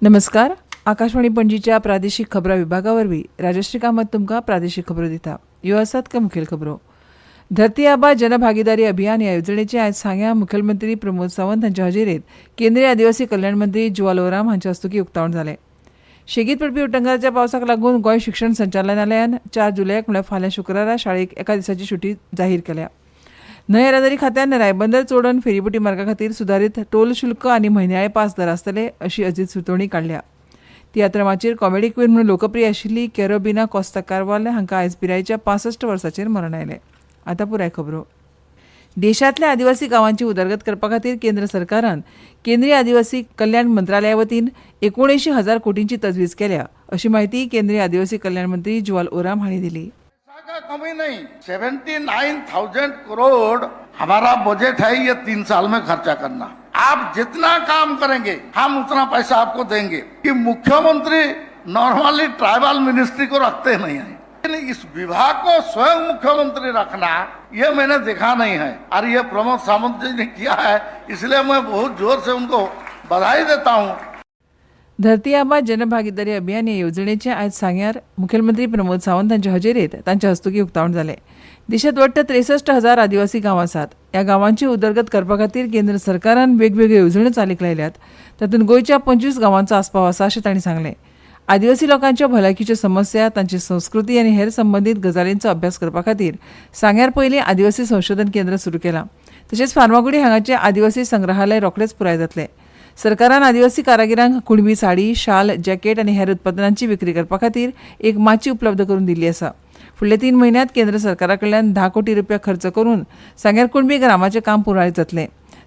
नमस्कार. आकाशवाणी पणजीच्या प्रादेशीक खबरां विभागावरवीं राजश्री कामत तुमकां प्रादेशीक खबरो दिता. ह्यो आसात काय मुखेल खबरो. धरती आबा जनभागीदारी अभियान ह्या येवजणेचें आयज सांग्यां मुखेलमंत्री प्रमोद सावंत हांच्या हजेरेंत केंद्रीय आदिवासी कल्याण मंत्री जुवाल ओराम हांचे हस्तुकीं उक्तावण जालें. शेगीत पडपी उटंगाराच्या पावसाक लागून गोंय शिक्षण संचालनालयान 4 जुलयाक म्हळ्यार फाल्यां शुक्रारा शाळेक एका दिसाची सुटी जाहीर केल्या. न्हंय येरादारी खात्यान रायबंदर चोडण फेरीबोटी मार्गा खातीर सुदारीत टोल शुल्क आनी म्हयन्याळे पास दर आसतले अशी अजीत सुचोवणी काडल्या. तियात्रमाचेर कॉमेडी क्वीन म्हणून लोकप्रिय आशिल्ली कॅरोबिना कॉस्ता कार्वाल हांकां आयज पिरायेच्या 65 वर्सांचेर मरण आयलें. आतां पुराय खबरो. देशांतल्या आदिवासी गांवांची उदरगत करपा खातीर केंद्र सरकारान केंद्रीय आदिवासी कल्याण मंत्रालया वतीन 79,000 कोटींची तजवीज केल्या अशी माहिती केंद्रीय आदिवासी कल्याण मंत्री जुवाल ओराम हांणी दिली. का कमी नहीं, 79,000 करोड़ हमारा बजट है ये 3 साल में खर्चा करना. आप जितना काम करेंगे हम उतना पैसा आपको देंगे. कि मुख्यमंत्री नॉर्मली ट्राइबल मिनिस्ट्री को रखते नहीं है, लेकिन इस विभाग को स्वयं मुख्यमंत्री रखना ये मैंने देखा नहीं है और ये प्रमोद सावंत जी ने किया है, इसलिए मैं बहुत जोर से उनको बधाई देता हूँ. धरती आबा जनभागीदारी अभियान ह्या येवजणेचें आयज सांग्यार मुखेलमंत्री प्रमोद सावंत हांच्या हजेरेंत तांच्या हस्तुकीं उक्तावण जालें. देशांत वट्ट 63,000 आदिवासी गांव आसात. ह्या गांवांची उदरगत करपा खातीर केंद्र सरकारान वेगवेगळ्यो येवजण्यो चालीक लायल्यात. तातूंत गोंयच्या 25 गांवांचो आस्पाव आसा अशें तांणी सांगलें. आदिवासी लोकांच्या भलायकीच्यो समस्या, तांची संस्कृती आनी हेर संबंदीत गजालींचो अभ्यास करपा खातीर सांग्यार पयलीं आदिवासी संशोधन केंद्र सुरू केलां. तशेंच फार्मागुडी हांगाचें आदिवासी संग्रहालय रोखडेंच पुराय जातलें. सरकारान आदिवासी कारागिरांक कुणबी साडी, शाल, जॅकेट आनी हेर उत्पादनांची विक्री करपा खातीर एक माची उपलब्ध करून दिल्ली आसा. फुडल्या 3 म्हयन्यांत केंद्र सरकारा कडल्यान 10 कोटी रुपया खर्च करून सांग्यार कुणबी ग्रामाचें काम पुराय जातलें.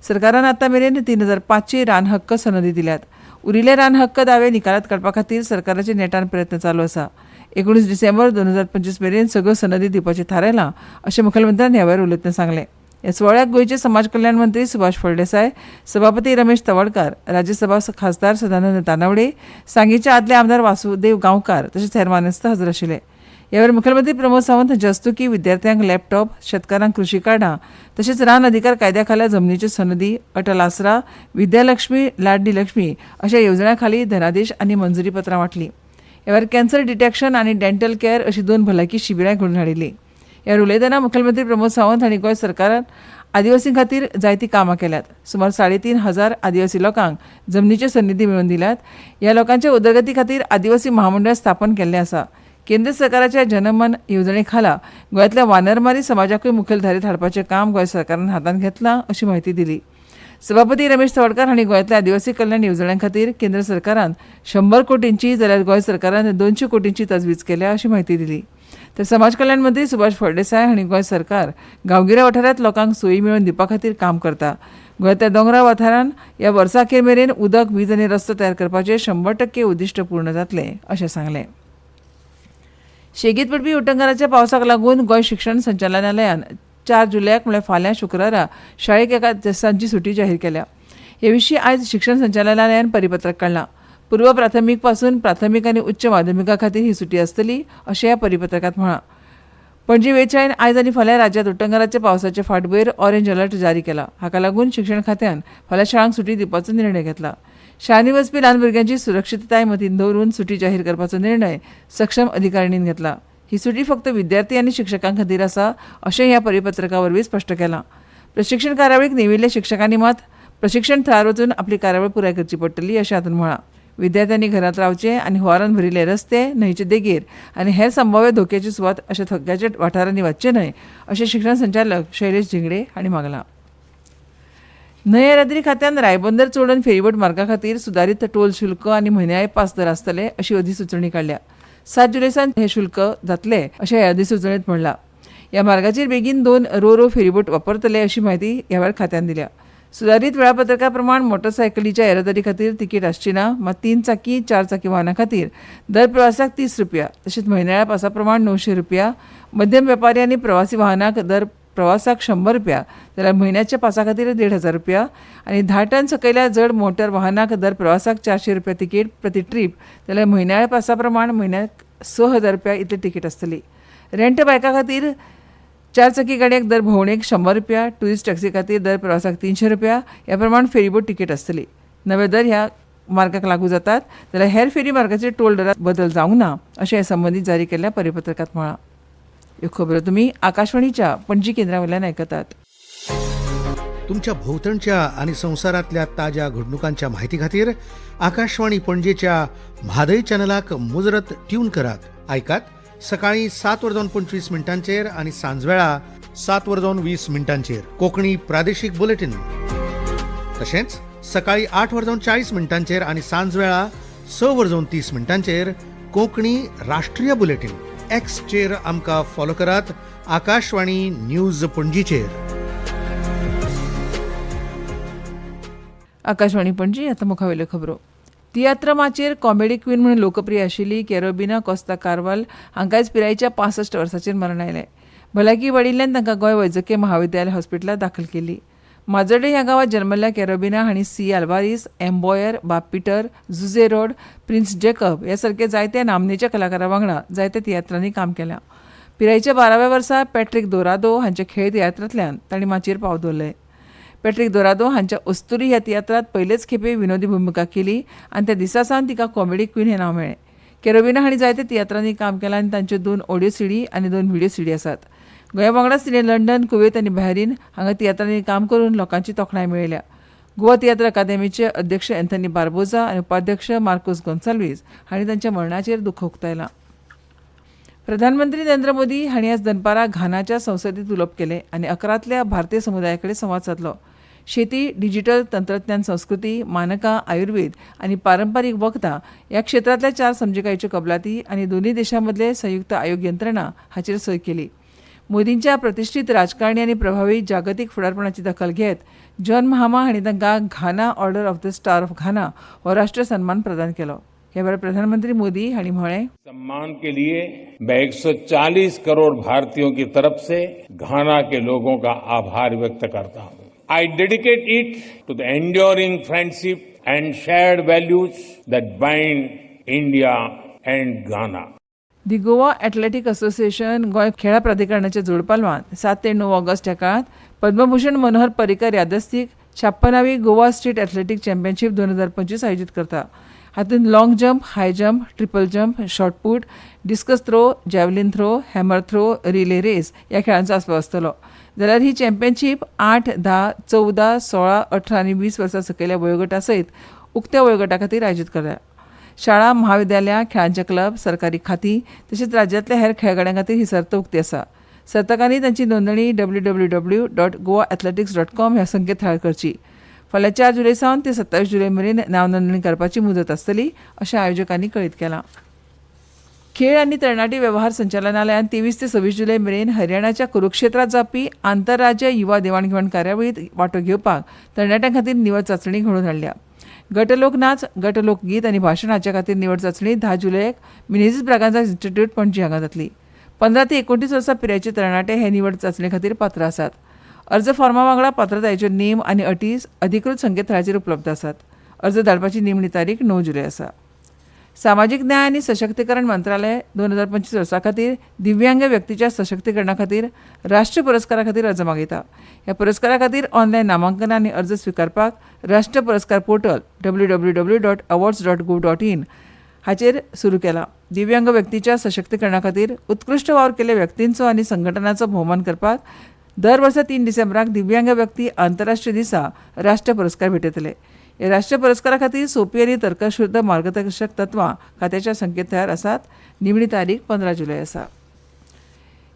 सरकारान आतां मेरेन 3,500 रान हक्क सनदी दिल्यात. उरिल्ले रान हक्क दावे निकालात काडपा खातीर सरकाराचे नेटान प्रयत्न चालू आसा. 19 डिसेंबर 2025 मेरेन सगळ्यो सनदी दिवपाचें थारायलां अशें मुखेलमंत्र्यान ह्या वेळार उलयतना सांगलें. ह्या सुवाळ्याक गोंयचे समाज कल्याण मंत्री सुभाष फळदेसाय, सभापती रमेश तवडकार, राज्यसभा खासदार सदानंद तानावडे, सांगेचे आदले आमदार वासुदेव गांवकार तशेंच हेर मानेस्त हजर आशिल्ले. ह्या वेळार मुखेलमंत्री प्रमोद सावंत हांचे हस्तुकीं विद्यार्थ्यांक लॅपटॉप, शेतकारांक कृशी कार्डां तशेंच रान अधिकार कायद्या खाला जमनीच्यो सनदी, अटल आसरा, विद्यालक्ष्मी, लाडली लक्ष्मी अशा येवजण्यां खाली धनादेश आनी मंजुरी पत्रां वांटलीं. ह्या वेळार कॅन्सर डिटेक्शन आनी डेंटल केअर अशी 2 भलायकी शिबिरां घडोवन हाडिल्लीं. ह्या उलयतना मुखेलमंत्री प्रमोद सावंत हांणी गोंय सरकारान आदिवासी खातीर जायतीं कामां केल्यात. सुमार 3,500 आदिवासी लोकांक जमनीच्यो सनदी मेळोवन दिल्यात. ह्या लोकांच्या उदरगती खातीर आदिवासी महामंडळ स्थापन केल्लें आसा. केंद्र सरकाराच्या जनमन येवजणे खाला गोंयांतल्या वानरमारी समाजाकूय मुखेलधारेंत हाडपाचें काम गोंय सरकारान हातांत घेतलां अशी माहिती दिली. सभापती रमेश तवडकार हांणी गोंयांतल्या आदिवासी कल्याण येवजण्यां खातीर केंद्र सरकारान 100 कोटींची जाल्यार गोंय सरकारान 200 कोटींची तजवीज केल्या अशी माहिती दिली. तर समाज कल्याण मंत्री सुभाष फळदेसाय हांणी गोंय सरकार गांवगिऱ्या वाठारांत लोकांक सोयी मेळोवन दिवपा खातीर काम करता. गोंयांतल्या दोंगरा वाठारांत ह्या वर्सा अखेर मेरेन उदक, वीज आनी रस्तो तयार करपाचें 100% उद्दिश्ट पूर्ण जातलें अशें सांगलें. शेगीत पडपी उटंगाराच्या पावसाक लागून गोंय शिक्षण संचालनालयान 4 जुलयाक म्हळ्यार फाल्यां शुक्रारा शाळेक एका दिसाची सुटी जाहीर केल्या. हे विशीं आयज शिक्षण संचालनालयान परिपत्रक काडलां. पूर्व प्राथमीक पासून प्राथमीक आनी उच्च माध्यमिका खातीर ही सुटी आसतली अशें ह्या परिपत्रकांत म्हळां. पणजी वेंचणूक आयज आनी फाल्यां राज्यांत उटंगाराच्या पावसाचे फाटभुंयेर ऑरेंज अलर्ट जारी केला. हाका लागून शिक्षण खात्यान फाल्यां शाळांक सुटी दिवपाचो निर्णय घेतला. शाळांनी वचपी ल्हान भुरग्यांची सुरक्षीतताय मतींत दवरून सुटी जाहीर करपाचो निर्णय सक्षम अधिकाऱ्यांनी घेतला. ही सुटी फक्त विद्यार्थी आनी शिक्षकां खातीर आसा अशें ह्या परिपत्रका वरवीं स्पश्ट केलां. प्रशिक्षण कार्यावळीक नेमिल्ल्या शिक्षकांनी मात प्रशिक्षण थळार वचून आपली कार्यावळ पुराय करची पडटली अशें हातूंत म्हळां. विद्यार्थ्यांनी घरांत रावचें आनी हुवारान भरिल्ले रस्ते, न्हंयचे देगेर आनी हेर संभाव्य धोक्याची सुवात अशा थक्क्याच्या वाठारांनी वचचे न्हय अशें शिक्षण संचालक शैलेश झिंगडे हांणी मागलां. न्हंय येरादारी खात्यान रायबंदर चोडण फेरीबोट मार्गा खातीर सुदारीत टोल शुल्क आनी म्हयन्याळे पास दर आसतले अशी अधिसुचोवणी काडल्या. 7 जुलयासान हे शुल्क जातले अशें ह्या अधिसुचोवणेंत म्हणलां. ह्या मार्गाचेर बेगीन 2 रो फेरीबोट वापरतले अशी माहिती ह्या वेळार खात्यान दिल्या. सुदारीत वेळापत्रका प्रमाण मोटरसायकलीच्या येरादारी खातीर तिकीट आसची ना, मात 3 चाकी 4 चाकी वाहनां खातीर दर प्रवासाक 30 रुपया तशेंच म्हयन्याळ्या पासा प्रमाण 900 रुपया, मध्यम वेपारी आनी प्रवासी वाहनाक दर प्रवासाक 100 रुपया जाल्यार म्हयन्याच्या पासा खातीर 1,500 रुपया आनी 10 टन सकयल्या जड मोटर वाहनाक दर प्रवासाक 400 रुपया तिकीट प्रति ट्रीप जाल्यार म्हयन्याळ्या पासा प्रमाण म्हयन्याक 6,000 रुपया इतली तिकीट आसतली. रेंट बायका खातीर 4 चाकी गाडयेक दर भोंवडेक 100 रुपया, टुरिस्ट टॅक्सी खातीर दर प्रवासाक 300 रुपया ह्या प्रमाण फेरीबोट तिकीट आसतली. नवे दर ह्या मार्गाक लागू जातात जाल्यार हेर फेरी मार्गाचेर टोल दरात बदल जावंक ना अशें हे संबंदीत जारी केल्ल्या परिपत्रकांत म्हळां. ह्यो खबरो तुमी आकाशवाणीच्या पणजी केंद्रा वयल्यान आयकतात. तुमच्या भोवतणच्या आणि संवसारांतल्या ताज्या घडणुकांच्या म्हायती खातीर आकाशवाणी पणजेच्या म्हादय चॅनलाक मुजरत ट्यून करात. आयकात सकाळीं 7:25 आणि सांजवेळा 7:20 कोंकणी प्रादेशीक बुलेटिन. तशेंच सकाळीं 8:40 आणि सांजवेळा 6:30 कोंकणी राष्ट्रीय बुलेटिन. एक्सचेर आमकां फॉलो करात. आकाशवाणी न्यूज पणजीचेर. आकाशवाणी पणजी आतां मुखावेल्यो खबरो. तियात्र माचेर कॉमेडी क्वीन म्हणून लोकप्रिय आशिल्ली कॅरोबिना कोस्ता कार्वाल हांकां आयज पिरायेच्या 65 वर्सांचेर मरण आयलें. भलायकी वाडिल्ल्यान तांकां गोंय वैजकी महाविद्यालय हॉस्पिटलांत दाखल केल्ली. माजोड्डे ह्या गांवांत जल्मल्ल्या कॅरोबिना हांणी सी आल्वारीस, एम्बॉयर, बाब पीटर, जुझे रोड, प्रिन्स जॅकब ह्या सारके जायत्या नामनेच्या कलाकारां वांगडा जायत्या तियात्रांनी काम केलां. पिरायेच्या 12व्या वर्सा पॅट्रिक दोरादो हांच्या खेळ तियात्रांतल्यान तांणी माचयेर पावल दवरलें. पॅट्रिक दोरादो हांच्या अस्तुरी ह्या तियात्रांत पयलेच खेपे विनोदी भुमिका केली आनी त्या दिसा सावन तिका कॉमेडी क्वीन हें नांव मेळ्ळें. कॅरोबिना हांणी जायत्या तियात्रांनी काम केलां आनी तांच्यो 2 ऑडिओ सीडी आनी 2 व्हिडिओ सीडी आसात. गोंया वांगडाच तिणें लंडन, कुवेत आनी बहरीन हांगा तियात्रांनी काम करून लोकांची तोखणाय मेळयल्या. गोवा तियात्र अकादेमीचे अध्यक्ष एंथनी बार्बोजा आनी उपाध्यक्ष मार्कोस गोन्साल्वीस हांणी तांच्या मरणाचेर दुख्ख उक्तायलां. प्रधानमंत्री नरेंद्र मोदी हांणी आज दनपारां घानाच्या संसदेंत उलोवप केलें आनी अकरांतल्या भारतीय समुदाया कडेन संवाद सादलो. शेती, डिजिटल, तंत्रज्ञान, संस्कृती, मानकां, आयुर्वेद आनी पारंपारीक वखदां ह्या क्षेत्रांतल्या 4 समजिकायेच्यो कबलाती आनी दोनूय देशां संयुक्त आयोग यंत्रणा हाचेर सय केली. मोदींच्या प्रतिश्ठीत राजकारणी आनी प्रभावी जागतीक फुडारपणाची दखल घेत जॉन महामा हांणी तांकां Ghana order of the star of Ghana हो राष्ट्रीय सन्मान प्रदान केलो. ह्या वेळार प्रधानमंत्री मोदी हांणी म्हळें, सम्मान के लिए मैं 140 करोड़ भारतीयों की तरफ से घाना के लोगों का आभार व्यक्त करता हूं. I dedicate it to the enduring friendship and shared values that bind India and Ghana. The Goa athletic association Goa खेळा प्राधिकरणाच्या जोडपालवान 7 ते 9 ऑगस्ट ह्या काळात पद्मभूषण मनोहर पर्रीकर यादस्तीक 56वी गोवा स्टेट एथलेटीक चॅम्पियनशीप 2025 आयोजीत करता. हातूंत long jump, high jump, triple jump, shot put, discus throw, javelin throw, hammer throw, relay race ह्या खेळांचो आस्पाव आसतलो. जाल्यार ही चॅम्पियनशीप 8, 10, 14, 16, 18 आनी 20 वर्सां सकयल्या वयोगटा सयत उक्त्या वयोगटा खातीर आयोजीत केल्या. शाळा, महाविद्यालयां, खेळांचे क्लब, सरकारी खातीं तशेंच राज्यांतल्या हेर खेळगड्यां खातीर ही सर्त उक्ती आसा. सर्तकांनी तांची नोंदणी www.goaathletics.com ह्या संकेतथळार करची. फाल्यां 4 जुलय सावन ते 27 जुलय मेरेन नांव नोंदणी करपाची मुदत आसतली अशें आयोजकांनी कळीत केलां. खेळ आनी तरणाटी वेवहार संचालनालयान 23 ते 26 जुलय मेरेन हरियाणाच्या कुरुक्षेत्रांत जावपी आंतरराज्य युवा देवाणघेवाण कार्यावळींत वांटो घेवपाक तरणाट्यां खातीर निवड चांचणी घडोवन हाडल्या. गटलोक नाच, गटलोक गीत आनी भाशण हाच्या खातीर निवड चांचणी 10 जुलयाक मिनेझीस ब्रागांझा इन्स्टिट्यूट पणजी हांगा जातली. 15 ते 29 वर्सां पिरायेचे तरणाटे हे निवड चांचणे खातीर पात्र आसात. अर्ज फॉर्मा वांगडा पात्रतायेच्यो नेम आनी अटी अधिकृत संकेतथळाचेर उपलब्ध आसात. अर्ज धाडपाची निमणी तारीख 9 जुलय आसा. सामाजीक न्याय आनी सशक्तीकरण मंत्रालय 2025 वर्सा खातीर दिव्यांग व्यक्तीच्या सशक्तीकरणा खातीर राष्ट्रीय पुरस्कारा खातीर अर्ज मागयता. ह्या पुरस्कारा खातीर ऑनलायन नामांकन आनी अर्ज स्विकारपाक राष्ट्रीय पुरस्कार पोर्टल www.awards.gov.in हाचेर सुरू केला. दिव्यांग व्यक्तीच्या सशक्तीकरणा खातीर उत्कृश्ट वावर केल्ल्या व्यक्तींचो आनी संघटनांचो भोवमान करपाक दर वर्सा 3 डिसेंबराक दिव्यांग व्यक्ती आंतरराष्ट्रीय दिसा राष्ट्रीय पुरस्कार भेटयतले. ह्या राष्ट्रीय पुरस्कारा खातीर सोपी आनी तर्कशुद्ध मार्गदर्शक तत्वां खात्याच्या संकेतथळार आसात. निमणी तारीख 15 जुलय आसा.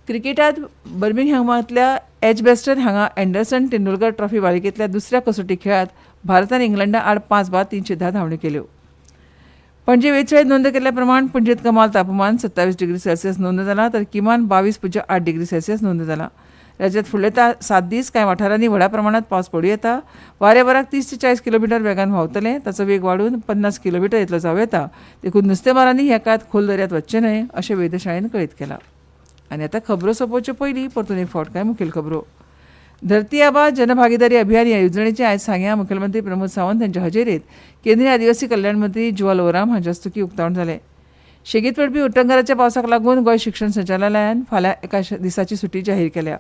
क्रिकेटांत बर्मिंगहॅमांतल्या एजबॅस्टन हांगा अँडरसन तेंडुलकर ट्रॉफी मालिकेंतल्या दुसऱ्या कसोटी खेळांत भारतान इंग्लंडा आड 5 बाद 310 धांवड्यो केल्यो. पणजे वेधशाळेंत नोंद केल्ल्या प्रमाण पणजेंत कमाल तापमान 27 डिग्री सेल्सियस नोंद जालां तर किमान 22.8 डिग्री सेल्सियस नोंद जालां. राज्यांत फुडले 7 दीस कांय वाठारांनी व्हडा प्रमाणांत पावस पडूं येता. वारे वराक 30 ते 40 किलोमीटर वेगान व्हांवतले. ताचो वेग वाडून 50 किलोमीटर इतलो जावं येता. देखून नुस्तेमारांनी ह्या काळांत खोल दर्यांत वचचें न्हय अशें वेधशाळेन कळीत केलां. आनी आतां खबरो सोंपोवचे पयलीं परतून एक फावट कांय मुखेल खबरो. धरती आबा जनभागीदारी अभियान ह्या येवजणेचें आयज सांग्यां मुखेलमंत्री प्रमोद सावंत हांच्या हजेरेंत केंद्रीय आदिवासी कल्याण मंत्री जुवाल ओराम हांचे हस्तुकीं उक्तावण जालें. शेगीत पडपी उटंगराच्या पावसाक लागून गोंय शिक्षण संचालनालयान फाल्यां एका दिसाची सुटी जाहीर केल्या.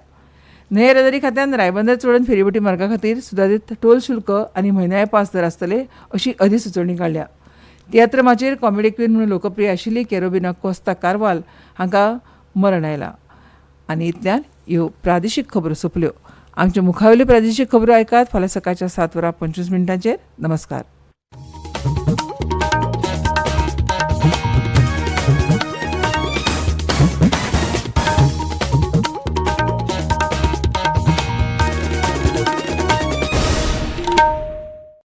न्हंय येरादारी खात्यान रायबंदर चोडून फेरीबोटी मार्गा खातीर सुदारीत टोल शुल्क आनी म्हयन्याळे पास दर आसतले अशी अधिसुचोवणी काडल्या. तियात्र माचेर कॉमेडी क्वीन म्हणून लोकप्रिय आशिल्ली कॅरोबिना कोस्ता कारवाल हांकां मरण आयलां. आनी इतल्यान ह्यो प्रादेशीक खबरो सोंपल्यो. आमच्यो मुखावेल्यो प्रादेशीक खबरो आयकात फाल्यां सकाळच्या 7:25 नमस्कार.